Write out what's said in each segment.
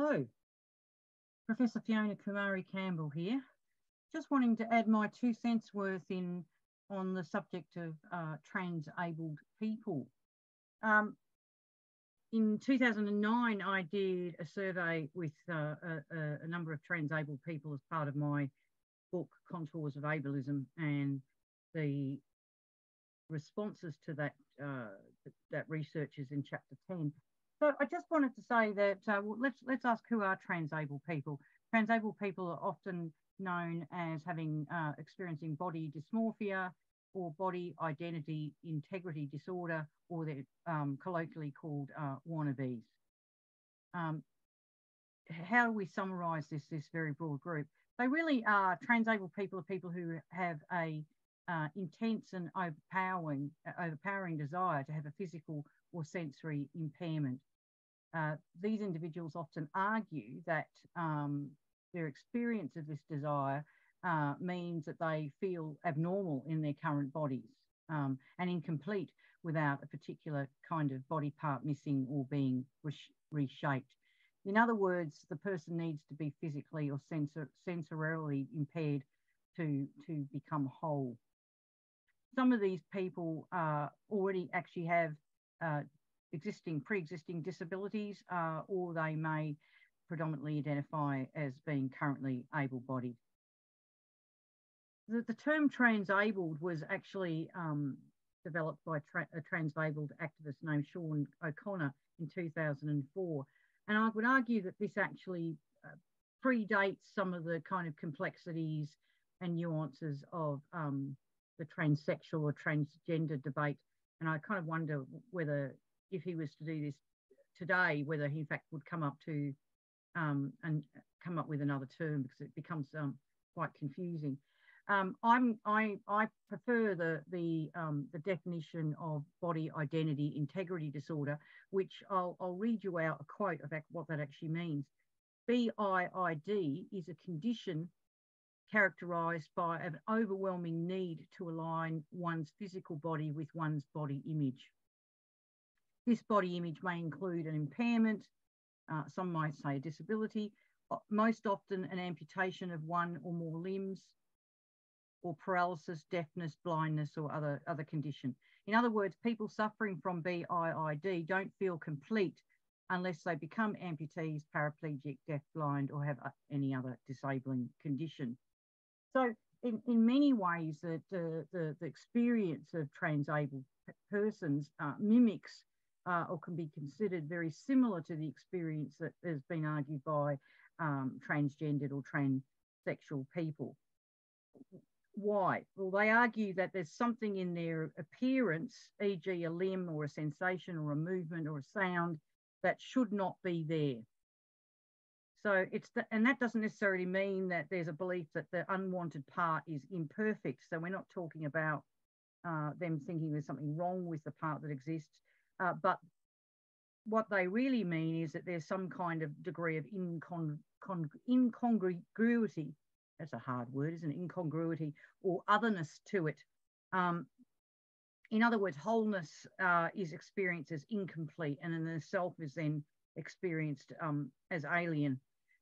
Hello, Professor Fiona Kumari-Campbell here. Just wanting to add my 2 cents worth on the subject of transabled people. In 2009, I did a survey with a number of transabled people as part of my book, Contours of Ableism, and the responses to that research is in chapter 10. So I just wanted to say that let's ask, who are transabled people? Transabled people are often known as having experiencing body dysmorphia or body identity integrity disorder, or they're colloquially called wannabes. How do we summarise this very broad group? They really are, transabled people are people who have a intense and overpowering desire to have a physical or sensory impairment. These individuals often argue that their experience of this desire means that they feel abnormal in their current bodies and incomplete without a particular kind of body part missing or being reshaped. In other words, the person needs to be physically or sensorially impaired to become whole. Some of these people already actually have pre-existing disabilities, or they may predominantly identify as being currently able-bodied. The term transabled was actually developed by a transabled activist named Sean O'Connor in 2004. And I would argue that this actually predates some of the kind of complexities and nuances of the transsexual or transgender debate. And I kind of wonder whether, if he was to do this today, whether he in fact would come up to and come up with another term, because it becomes quite confusing. I prefer the definition of body identity integrity disorder, which I'll read you out a quote of what that actually means. BIID is a condition characterised by an overwhelming need to align one's physical body with one's body image. This body image may include an impairment, some might say a disability, most often an amputation of one or more limbs, or paralysis, deafness, blindness, or other condition. In other words, people suffering from BIID don't feel complete unless they become amputees, paraplegic, deaf, blind, or have any other disabling condition. So in many ways, the experience of transabled persons mimics or can be considered very similar to the experience that has been argued by transgendered or transsexual people. Why? Well, they argue that there's something in their appearance, e.g. a limb or a sensation or a movement or a sound, that should not be there. So and that doesn't necessarily mean that there's a belief that the unwanted part is imperfect. So we're not talking about them thinking there's something wrong with the part that exists, but what they really mean is that there's some kind of degree of incongruity. That's a hard word, isn't it? Incongruity or otherness to it. In other words, wholeness is experienced as incomplete, and then the self is then experienced as alien.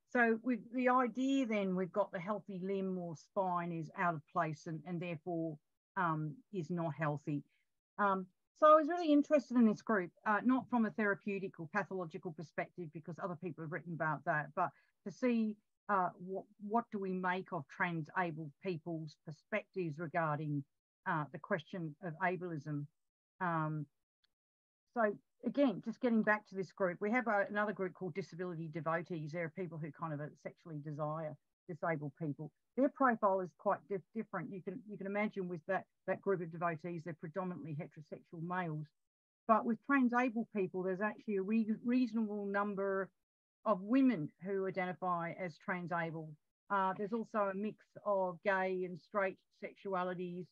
So with the idea then, we've got the healthy limb or spine is out of place and therefore is not healthy. So I was really interested in this group, not from a therapeutic or pathological perspective, because other people have written about that, but to see what do we make of transabled people's perspectives regarding the question of ableism. So again, just getting back to this group, we have another group called disability devotees. There are people who kind of sexually desire disabled people. Their profile is quite different. You can imagine with that group of devotees, they're predominantly heterosexual males. But with transabled people, there's actually a reasonable number of women who identify as transabled. There's also a mix of gay and straight sexualities.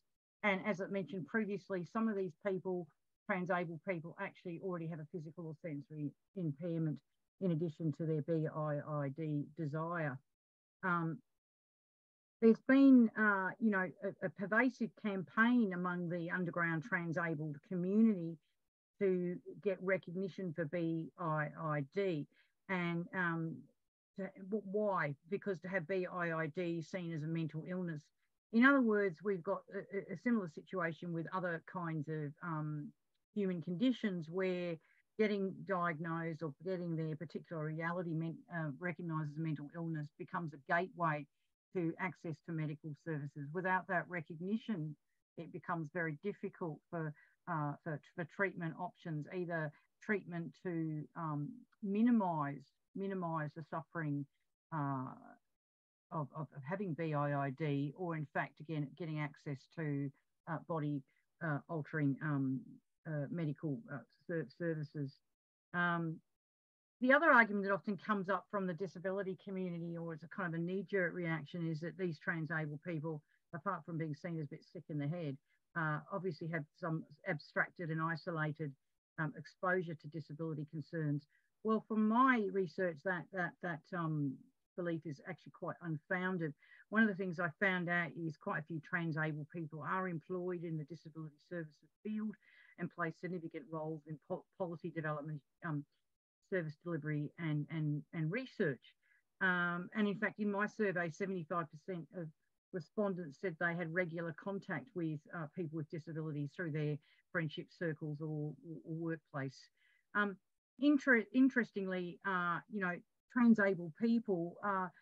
And as I mentioned previously, some of these people, transabled people, actually already have a physical or sensory impairment in addition to their BIID desire. There's been, a pervasive campaign among the underground transabled community to get recognition for BIID. And why? Because to have BIID seen as a mental illness. In other words, we've got a similar situation with other kinds of human conditions where getting diagnosed or getting their particular reality recognised as a mental illness becomes a gateway to access to medical services. Without that recognition, it becomes very difficult for treatment options, either treatment to minimise the suffering of having BIID, or in fact, again, getting access to body altering medical services. The other argument that often comes up from the disability community, or as a kind of a knee-jerk reaction, is that these transabled people, apart from being seen as a bit sick in the head, obviously have some abstracted and isolated exposure to disability concerns. Well, from my research, that belief is actually quite unfounded. One of the things I found out is quite a few transabled people are employed in the disability services field and play significant roles in policy development, service delivery, and research. And in fact, in my survey, 75% of respondents said they had regular contact with people with disabilities through their friendship circles or workplace. Interestingly, you know, transabled people are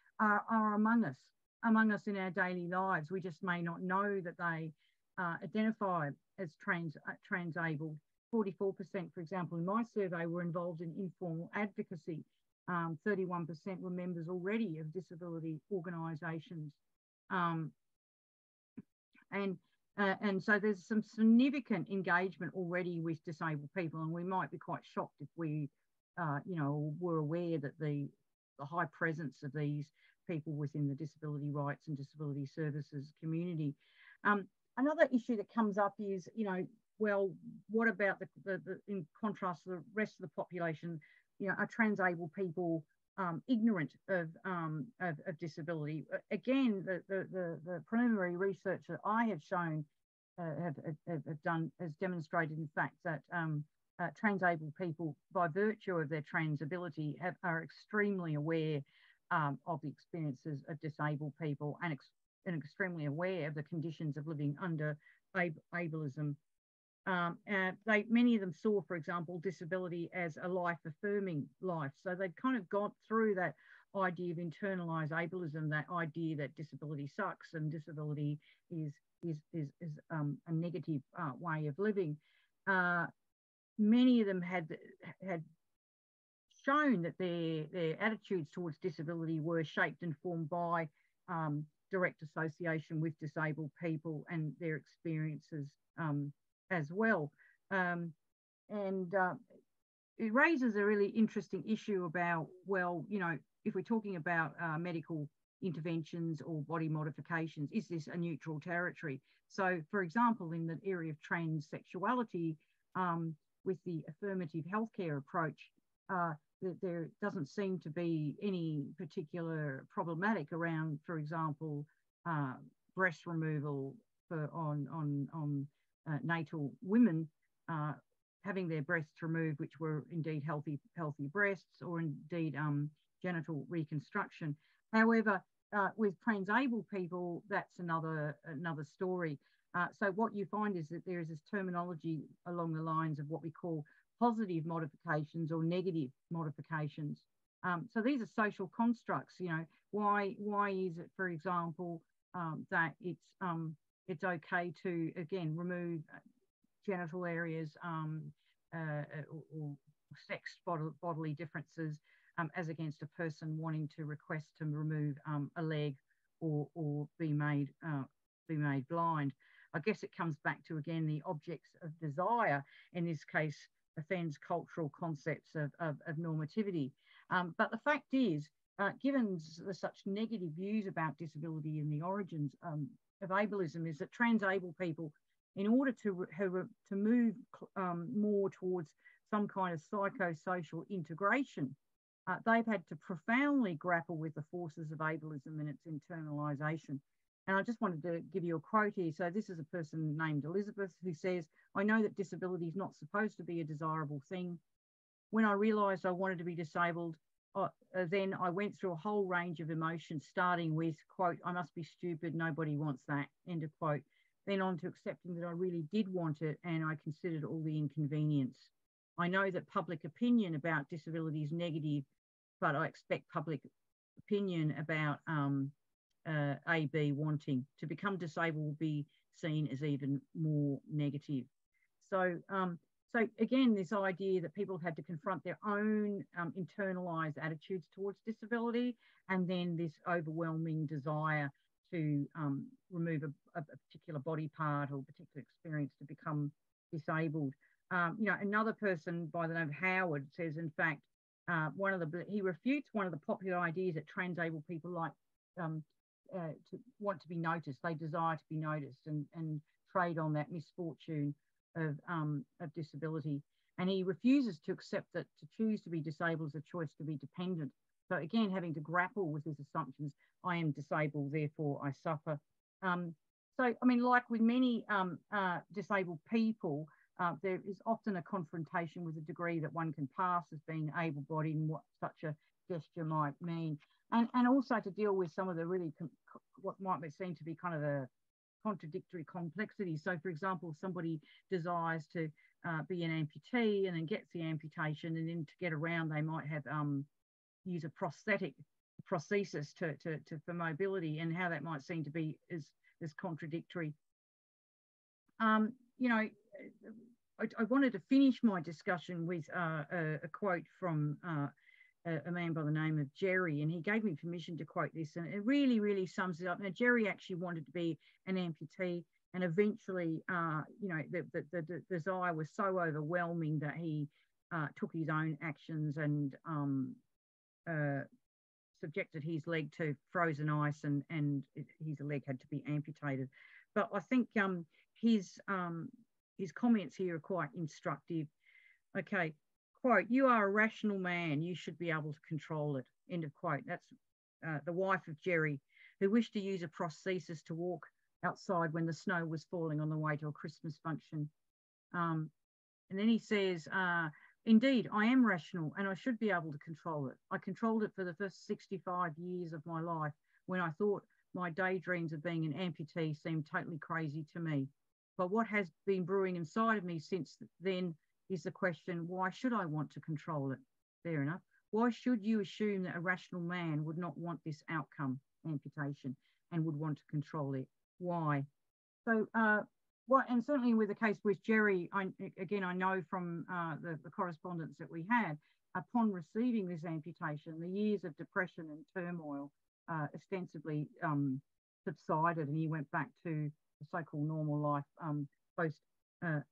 among us in our daily lives. We just may not know that they identify as transabled. 44%, for example, in my survey, were involved in informal advocacy. 31% were members already of disability organisations. And so there's some significant engagement already with disabled people, and we might be quite shocked if we, you know, were aware that the high presence of these people within the disability rights and disability services community. Another issue that comes up is, you know, well, what about the in contrast to the rest of the population? You know, are transabled people ignorant of disability? Again, the preliminary research that I have shown have done has demonstrated, in fact, that transabled people, by virtue of their transability, are extremely aware of the experiences of disabled people and extremely aware of the conditions of living under ableism. Many of them saw, for example, disability as a life-affirming life. So they'd kind of got through that idea of internalised ableism, that idea that disability sucks and disability is a negative way of living. Many of them had shown that their attitudes towards disability were shaped and formed by direct association with disabled people and their experiences as well. It raises a really interesting issue about, well, you know, if we're talking about medical interventions or body modifications, is this a neutral territory? So, for example, in the area of transsexuality, with the affirmative healthcare approach, there doesn't seem to be any particular problematic around, for example, breast removal on natal women having their breasts removed, which were indeed healthy breasts, or indeed genital reconstruction. However, with transabled people, that's another story. So what you find is that there is this terminology along the lines of what we call positive modifications or negative modifications. So these are social constructs. You know, why is it, for example, that it's okay to, again, remove genital areas or sex bodily differences as against a person wanting to request to remove a leg or be made blind. I guess it comes back to, again, the objects of desire, in this case, offends cultural concepts of normativity. But the fact is, given the such negative views about disability and the origins of ableism, is that transabled people, in order to move more towards some kind of psychosocial integration, they've had to profoundly grapple with the forces of ableism and its internalisation. And I just wanted to give you a quote here. So this is a person named Elizabeth who says, "I know that disability is not supposed to be a desirable thing. When I realised I wanted to be disabled, then I went through a whole range of emotions, starting with, quote, I must be stupid, nobody wants that, end of quote. Then on to accepting that I really did want it and I considered all the inconvenience. I know that public opinion about disability is negative, but I expect public opinion about AB wanting to become disabled will be seen as even more negative. So, so again, this idea that people have had to confront their own internalized attitudes towards disability, and then this overwhelming desire to remove a particular body part or particular experience to become disabled. You know, another person by the name of Howard says, in fact, he refutes one of the popular ideas that transabled people like to want to be noticed. They desire to be noticed and trade on that misfortune of disability. And he refuses to accept that to choose to be disabled is a choice to be dependent. So again, having to grapple with his assumptions, I am disabled, therefore I suffer. So, I mean, like with many disabled people, there is often a confrontation with the degree that one can pass as being able-bodied and what such a gesture might mean. And also to deal with some of the really, what might be seen to be kind of a contradictory complexity. So, for example, if somebody desires to be an amputee and then gets the amputation, and then to get around, they might have use a prosthesis for mobility, and how that might seem to be is contradictory. You know, I wanted to finish my discussion with a quote from a man by the name of Jerry, and he gave me permission to quote this, and it really, really sums it up. Now, Jerry actually wanted to be an amputee, and eventually, you know, the desire was so overwhelming that he took his own actions and subjected his leg to frozen ice, and his leg had to be amputated. But I think his comments here are quite instructive. Okay. Quote, you are a rational man, you should be able to control it, end of quote. That's the wife of Jerry, who wished to use a prosthesis to walk outside when the snow was falling on the way to a Christmas function. And then he says, indeed, I am rational and I should be able to control it. I controlled it for the first 65 years of my life, when I thought my daydreams of being an amputee seemed totally crazy to me. But what has been brewing inside of me since then is the question, why should I want to control it? Fair enough. Why should you assume that a rational man would not want this outcome, amputation, and would want to control it? Why? So, and certainly with the case with Jerry, I know from the correspondence that we had, upon receiving this amputation, the years of depression and turmoil ostensibly subsided, and he went back to the so-called normal life post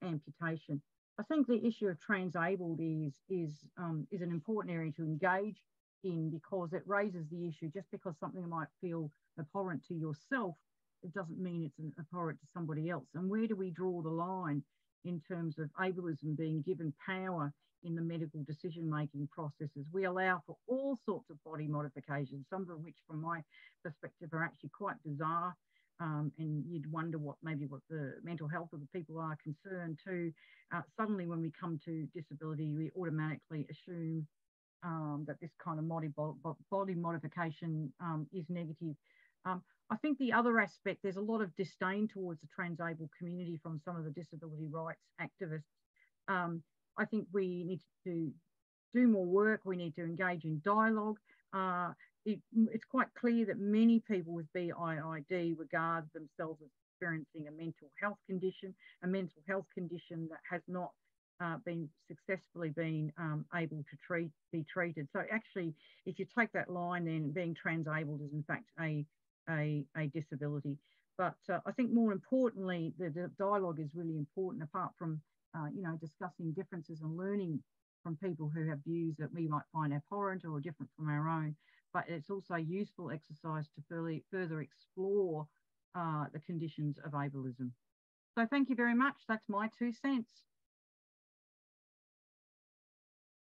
amputation. I think the issue of transabled is an important area to engage in, because it raises the issue. Just because something might feel abhorrent to yourself, it doesn't mean it's abhorrent to somebody else. And where do we draw the line in terms of ableism being given power in the medical decision-making processes? We allow for all sorts of body modifications, some of which, from my perspective, are actually quite bizarre. And you'd wonder what the mental health of the people are concerned too. Suddenly, when we come to disability, we automatically assume that this kind of body modification is negative. I think the other aspect, there's a lot of disdain towards the transabled community from some of the disability rights activists. I think we need to do more work. We need to engage in dialogue. It's quite clear that many people with BIID regard themselves as experiencing a mental health condition that has not been successfully able to be treated. So actually, if you take that line, then being transabled is in fact a disability. But I think more importantly, the dialogue is really important, apart from discussing differences and learning from people who have views that we might find abhorrent or different from our own. But it's also a useful exercise to further explore the conditions of ableism. So thank you very much. That's my 2 cents.